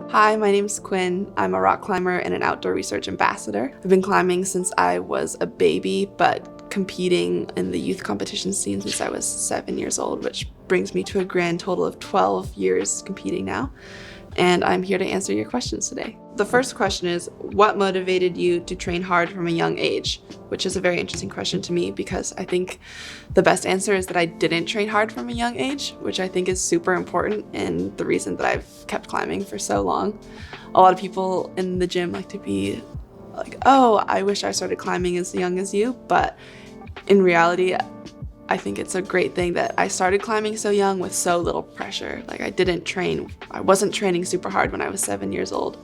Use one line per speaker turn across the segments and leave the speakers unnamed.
Hi, my name's Quinn. I'm a rock climber and an outdoor research ambassador. I've been climbing since I was a baby, but competing in the youth competition scene since I was 7 years old, which brings me to a grand total of 12 years competing now. And I'm here to answer your questions today. The first question is, what motivated you to train hard from a young age? Which is a very interesting question to me because I think the best answer is that I didn't train hard from a young age, which I think is super important and the reason that I've kept climbing for so long. A lot of people in the gym like to be like, oh, I wish I started climbing as young as you, but in reality, I think it's a great thing that I started climbing so young with so little pressure. Like I wasn't training super hard when I was 7 years old,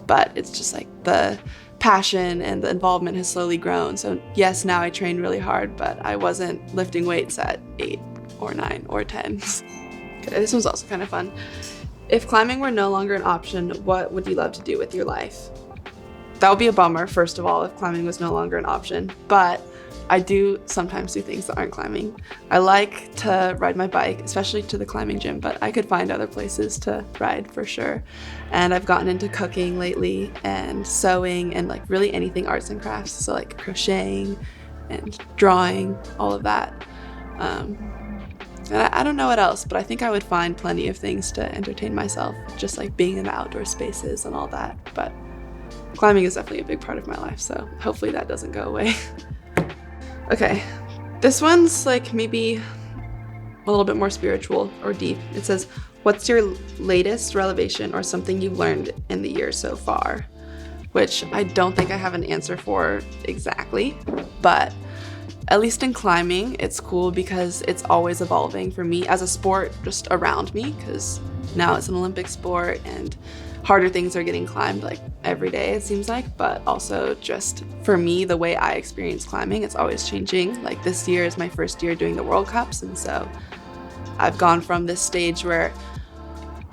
but it's just like the passion and the involvement has slowly grown. So yes, now I train really hard, but I wasn't lifting weights at 8 or 9 or 10. Okay, this one's also kind of fun. If climbing were no longer an option, what would you love to do with your life? That would be a bummer, first of all, if climbing was no longer an option, but I do sometimes do things that aren't climbing. I like to ride my bike, especially to the climbing gym, but I could find other places to ride for sure. And I've gotten into cooking lately and sewing and like really anything arts and crafts. So like crocheting and drawing, all of that. And I don't know what else, but I think I would find plenty of things to entertain myself, just like being in the outdoor spaces and all that. But climbing is definitely a big part of my life, so hopefully that doesn't go away. Okay, this one's like maybe a little bit more spiritual or deep. It says, what's your latest revelation or something you've learned in the year so far? Which I don't think I have an answer for exactly, but at least in climbing, it's cool because it's always evolving for me as a sport just around me, because now it's an Olympic sport and harder things are getting climbed like every day, it seems like, but also just for me, the way I experience climbing, it's always changing. Like this year is my first year doing the World Cups, and so I've gone from this stage where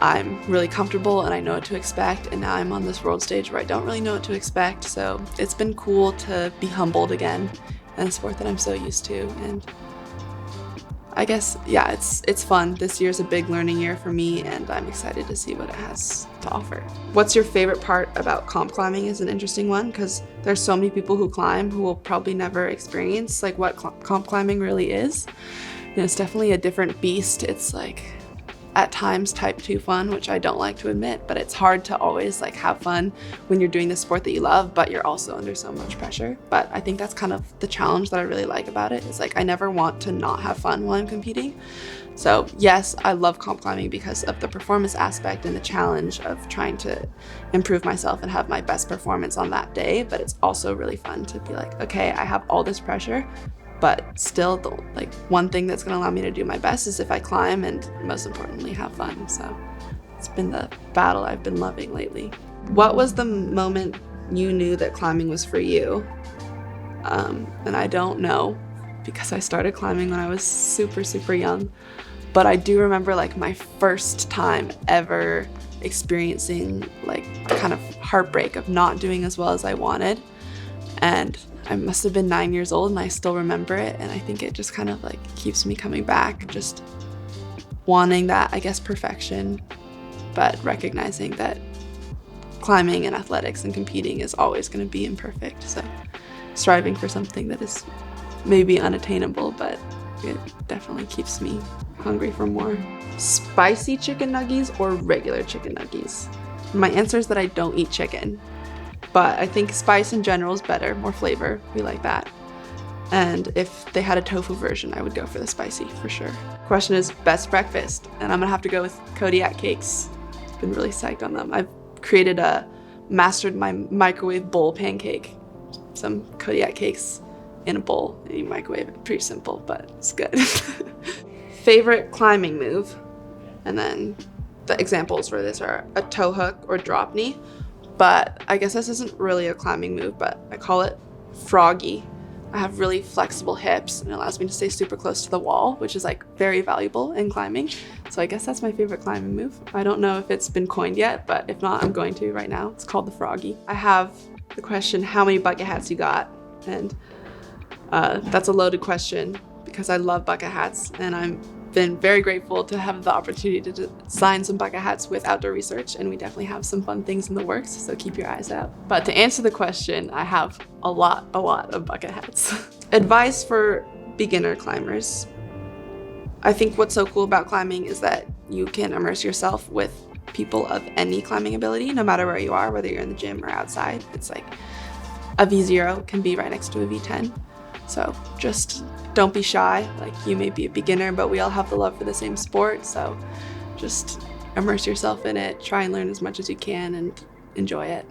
I'm really comfortable and I know what to expect, and now I'm on this world stage where I don't really know what to expect. So it's been cool to be humbled again in a sport that I'm so used to, and I guess, yeah, it's fun. This year's a big learning year for me, and I'm excited to see what it has to offer. What's your favorite part about comp climbing is an interesting one, because there's so many people who climb who will probably never experience like what comp climbing really is. You know, it's definitely a different beast. It's like at times type 2 fun, which I don't like to admit, but it's hard to always like have fun when you're doing the sport that you love, but you're also under so much pressure. But I think that's kind of the challenge that I really like about it. Is like I never want to not have fun while I'm competing. So yes, I love comp climbing because of the performance aspect and the challenge of trying to improve myself and have my best performance on that day, but it's also really fun to be like, okay, I have all this pressure, but still the like one thing that's going to allow me to do my best is if I climb and most importantly have fun. So it's been the battle I've been loving lately. What was the moment you knew that climbing was for you? And I don't know because I started climbing when I was super young, but I do remember like my first time ever experiencing like kind of heartbreak of not doing as well as I wanted. And I must have been 9 years old and I still remember it, and I think it just kind of like keeps me coming back, just wanting that, I guess, perfection, but recognizing that climbing and athletics and competing is always going to be imperfect, so striving for something that is maybe unattainable, but it definitely keeps me hungry for more. Spicy chicken nuggies or regular chicken nuggies? My answer is that I don't eat chicken. But I think spice in general is better, more flavor. We like that. And if they had a tofu version, I would go for the spicy for sure. Question is best breakfast, and I'm gonna have to go with Kodiak cakes. Been really psyched on them. I've mastered my microwave bowl pancake. Some Kodiak cakes in a bowl, and you microwave it. Pretty simple, but it's good. Favorite climbing move, and then the examples for this are a toe hook or drop knee. But I guess this isn't really a climbing move, but I call it froggy. I have really flexible hips and it allows me to stay super close to the wall, which is like very valuable in climbing. So I guess that's my favorite climbing move. I don't know if it's been coined yet, but if not, I'm going to right now. It's called the froggy. I have the question, how many bucket hats you got? And that's a loaded question because I love bucket hats and I'm been very grateful to have the opportunity to design some bucket hats with outdoor research, and we definitely have some fun things in the works, so keep your eyes out. But to answer the question, I have a lot of bucket hats. Advice for beginner climbers. I think what's so cool about climbing is that you can immerse yourself with people of any climbing ability, no matter where you are, whether you're in the gym or outside. It's like a V0 can be right next to a V10. So just don't be shy. Like, you may be a beginner, but we all have the love for the same sport. So just immerse yourself in it, try and learn as much as you can, and enjoy it.